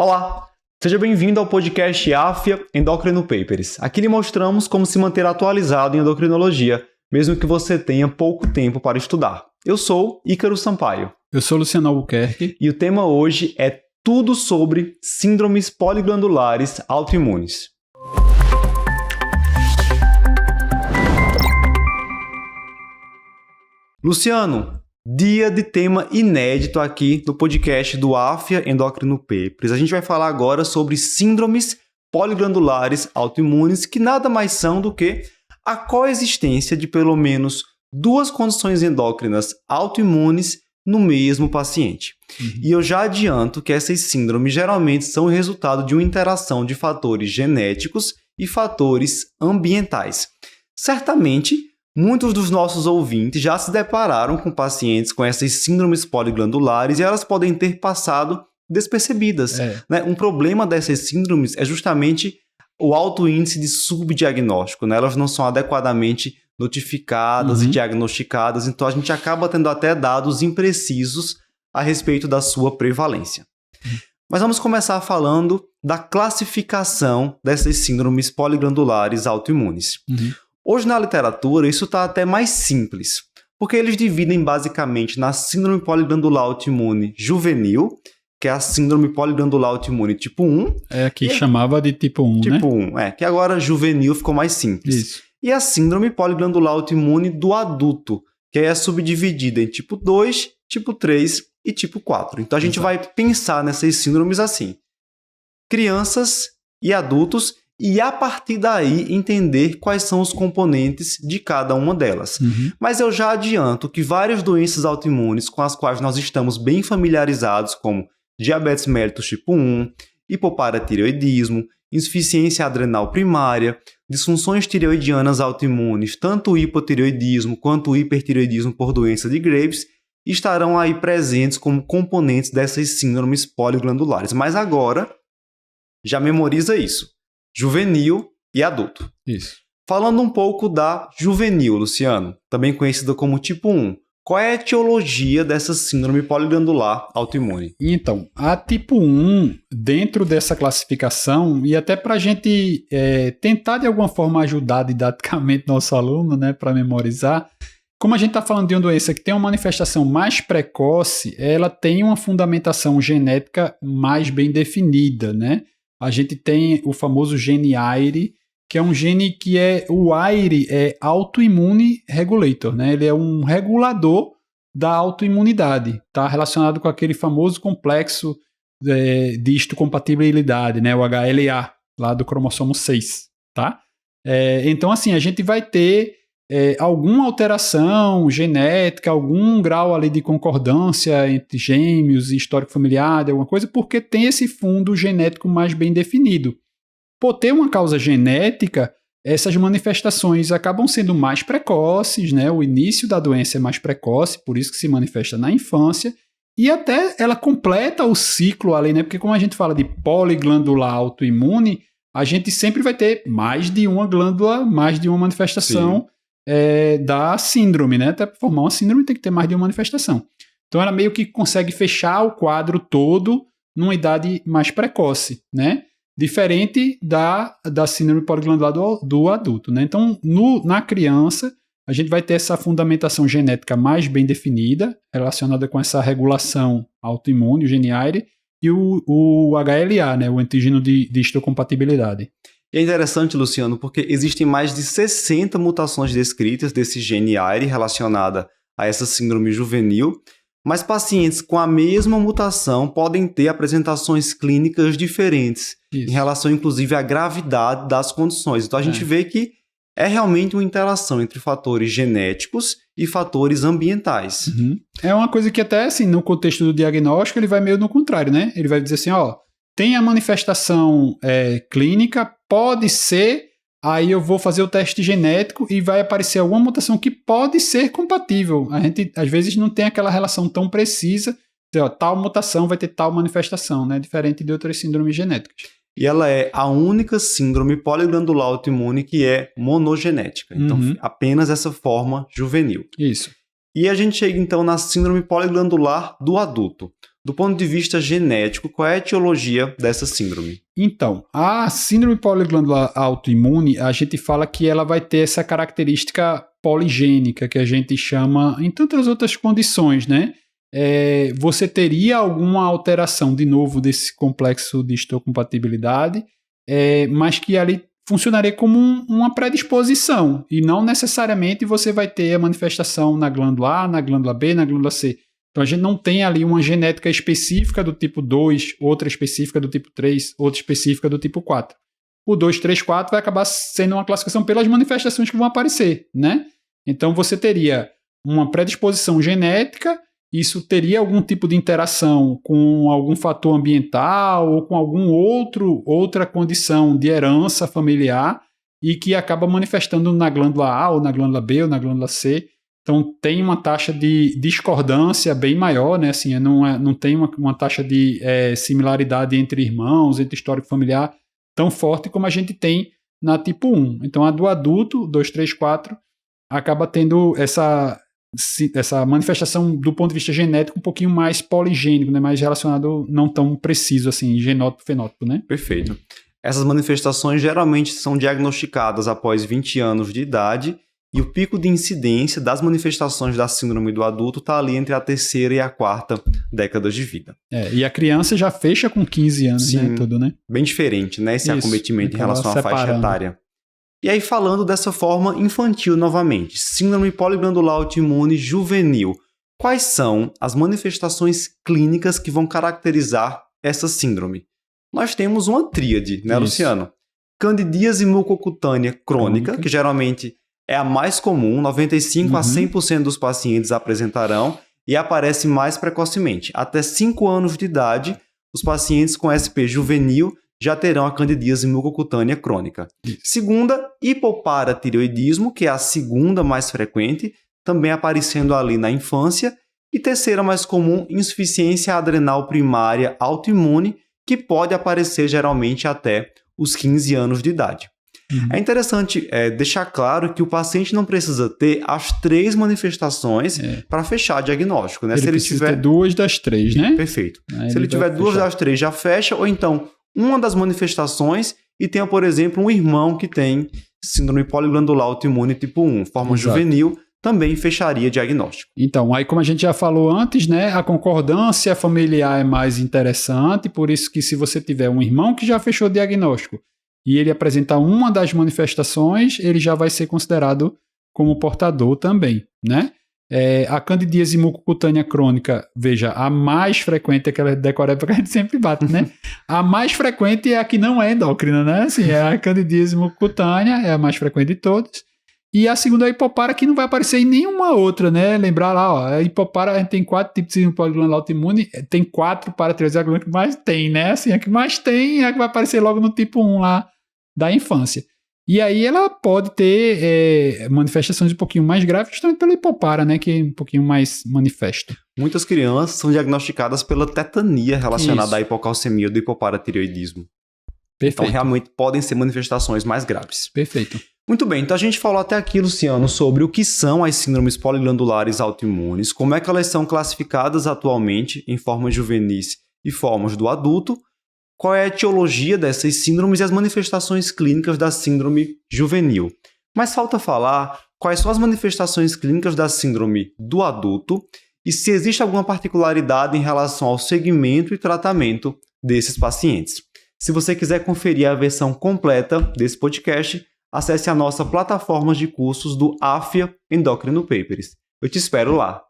Olá, seja bem-vindo ao podcast AFIA Endocrino Papers. Aqui lhe mostramos como se manter atualizado em endocrinologia, mesmo que você tenha pouco tempo para estudar. Eu sou Ícaro Sampaio. Eu sou Luciano Albuquerque. E o tema hoje é tudo sobre síndromes poliglandulares autoimunes. Luciano, dia de tema inédito aqui no podcast do AFIA Endocrino Papers. A gente vai falar agora sobre síndromes poliglandulares autoimunes, que nada mais são do que a coexistência de pelo menos duas condições endócrinas autoimunes no mesmo paciente. E eu já adianto que essas síndromes geralmente são o resultado de uma interação de fatores genéticos e fatores ambientais. Certamente, muitos dos nossos ouvintes já se depararam com pacientes com essas síndromes poliglandulares e elas podem ter passado despercebidas. Né? Um problema dessas síndromes é justamente o alto índice de subdiagnóstico. Né? Elas não são adequadamente notificadas e diagnosticadas, então a gente acaba tendo até dados imprecisos a respeito da sua prevalência. Mas vamos começar falando da classificação dessas síndromes poliglandulares autoimunes. Hoje na literatura isso está até mais simples, porque eles dividem basicamente na síndrome poliglandular autoimune juvenil, que é a síndrome poliglandular autoimune tipo 1. Que chamava de tipo 1, né? Tipo 1, que agora juvenil ficou mais simples. Isso. E a síndrome poliglandular autoimune do adulto, que é subdividida em tipo 2, tipo 3 e tipo 4. Então a gente vai pensar nessas síndromes assim: crianças e adultos, e a partir daí entender quais são os componentes de cada uma delas. Mas eu já adianto que várias doenças autoimunes com as quais nós estamos bem familiarizados, como diabetes mellitus tipo 1, hipoparatireoidismo, insuficiência adrenal primária, disfunções tireoidianas autoimunes, tanto o hipotireoidismo quanto o hipertireoidismo por doença de Graves, estarão aí presentes como componentes dessas síndromes poliglandulares. Mas agora, já memoriza isso: juvenil e adulto. Isso. Falando um pouco da juvenil, Luciano, também conhecida como tipo 1. Qual é a etiologia dessa síndrome poliglandular autoimune? Então, a tipo 1, dentro dessa classificação, e até para a gente tentar de alguma forma ajudar didaticamente nosso aluno, né, para memorizar, como a gente está falando de uma doença que tem uma manifestação mais precoce, ela tem uma fundamentação genética mais bem definida, né? A gente tem o famoso gene AIRE, que é um gene que o AIRE é Autoimmune Regulator, né? Ele é um regulador da autoimunidade, está relacionado com aquele famoso complexo de histocompatibilidade, né? O HLA, lá do cromossomo 6, tá? Então, assim, a gente vai ter alguma alteração genética, algum grau ali de concordância entre gêmeos e histórico familiar, alguma coisa, porque tem esse fundo genético mais bem definido. Por ter uma causa genética, essas manifestações acabam sendo mais precoces, né? O início da doença é mais precoce, por isso que se manifesta na infância, e até ela completa o ciclo ali, né? Porque como a gente fala de poliglandular autoimune, a gente sempre vai ter mais de uma glândula, mais de uma manifestação da síndrome, né? Até para formar uma síndrome tem que ter mais de uma manifestação. Então ela meio que consegue fechar o quadro todo numa idade mais precoce, né? Diferente da síndrome poliglandular do adulto, né? Então, na criança, a gente vai ter essa fundamentação genética mais bem definida, relacionada com essa regulação autoimune, o gene AIRE, e o HLA, né? O antígeno de histocompatibilidade. E é interessante, Luciano, porque existem mais de 60 mutações descritas desse gene AIRE relacionada a essa síndrome juvenil, mas pacientes com a mesma mutação podem ter apresentações clínicas diferentes, em relação, inclusive, à gravidade das condições. Então, a gente vê que é realmente uma interação entre fatores genéticos e fatores ambientais. É uma coisa que até, assim, no contexto do diagnóstico, ele vai meio no contrário, né? Ele vai dizer assim, tem a manifestação clínica, pode ser, aí eu vou fazer o teste genético e vai aparecer alguma mutação que pode ser compatível. A gente, às vezes, não tem aquela relação tão precisa, tal mutação vai ter tal manifestação, né? Diferente de outras síndromes genéticas. E ela é a única síndrome poliglandular autoimune que é monogenética. Então, apenas essa forma juvenil. Isso. E a gente chega, então, na síndrome poliglandular do adulto. do ponto de vista genético, qual é a etiologia dessa síndrome? Então, a síndrome poliglandular autoimune, a gente fala que ela vai ter essa característica poligênica, que a gente chama em tantas outras condições, né? Você teria alguma alteração, de novo, desse complexo de histocompatibilidade, mas que ali funcionaria como uma predisposição, e não necessariamente você vai ter a manifestação na glândula A, na glândula B, na glândula C. Então a gente não tem ali uma genética específica do tipo 2, outra específica do tipo 3, outra específica do tipo 4. O 2, 3, 4 vai acabar sendo uma classificação pelas manifestações que vão aparecer, né? Então você teria uma predisposição genética, isso teria algum tipo de interação com algum fator ambiental ou com outra condição de herança familiar e que acaba manifestando na glândula A ou na glândula B ou na glândula C. Então tem uma taxa de discordância bem maior, né? Assim, não tem uma taxa de similaridade entre irmãos, entre histórico familiar tão forte como a gente tem na tipo 1. Então a do adulto, 2, 3, 4, acaba tendo essa manifestação do ponto de vista genético um pouquinho mais poligênico, né? Mais relacionado, não tão preciso assim, genótipo-fenótipo, né? Perfeito. Essas manifestações geralmente são diagnosticadas após 20 anos de idade e o pico de incidência das manifestações da síndrome do adulto está ali entre a 3ª e a 4ª década de vida. E a criança já fecha com 15 anos, sim, né? Tudo, né? Bem diferente, né? Esse acometimento em relação à faixa etária. E aí, falando dessa forma infantil novamente, síndrome poliglandular autoimune juvenil, quais são as manifestações clínicas que vão caracterizar essa síndrome? Nós temos uma tríade, né, Luciano? Candidíase mucocutânea crônica, que geralmente é a mais comum, 95 a 100% dos pacientes apresentarão e aparece mais precocemente. Até 5 anos de idade, os pacientes com SP juvenil já terão a candidíase mucocutânea crônica. Segunda, hipoparatireoidismo, que é a segunda mais frequente, também aparecendo ali na infância. E terceira mais comum, insuficiência adrenal primária autoimune, que pode aparecer geralmente até os 15 anos de idade. É interessante deixar claro que o paciente não precisa ter as 3 manifestações para fechar diagnóstico, né? Se ele tiver ter 2 das 3, né? Perfeito. Se ele tiver 2 das 3, já fecha, ou então uma das manifestações e tenha, por exemplo, um irmão que tem síndrome poliglandular autoimune tipo 1, forma juvenil, também fecharia diagnóstico. Então, aí como a gente já falou antes, né, a concordância familiar é mais interessante, por isso que se você tiver um irmão que já fechou diagnóstico e ele apresentar uma das manifestações, ele já vai ser considerado como portador também, né? A candidíase mucocutânea crônica, veja, a mais frequente, aquela decoreba que a gente sempre bate, né? A mais frequente é a que não é endócrina, né? Assim, a candidíase mucocutânea é a mais frequente de todas. E a segunda é a hipopara, que não vai aparecer em nenhuma outra, né? Lembrar lá, ó, a hipopara, a gente tem 4 tipos de síndrome poliglandular autoimune, tem 4 paratireoides que mais tem, né? Assim, a que mais tem é a que vai aparecer logo no tipo 1 lá da infância. E aí ela pode ter manifestações um pouquinho mais graves, justamente pela hipopara, né? Que é um pouquinho mais manifesto. Muitas crianças são diagnosticadas pela tetania relacionada à hipocalcemia do hipoparatireoidismo. Perfeito. Então, realmente podem ser manifestações mais graves. Perfeito. Muito bem, então a gente falou até aqui, Luciano, sobre o que são as síndromes poliglandulares autoimunes, como é que elas são classificadas atualmente em formas juvenis e formas do adulto, qual é a etiologia dessas síndromes e as manifestações clínicas da síndrome juvenil. Mas falta falar quais são as manifestações clínicas da síndrome do adulto e se existe alguma particularidade em relação ao segmento e tratamento desses pacientes. Se você quiser conferir a versão completa desse podcast, acesse a nossa plataforma de cursos do AFIA Endocrino Papers. Eu te espero lá.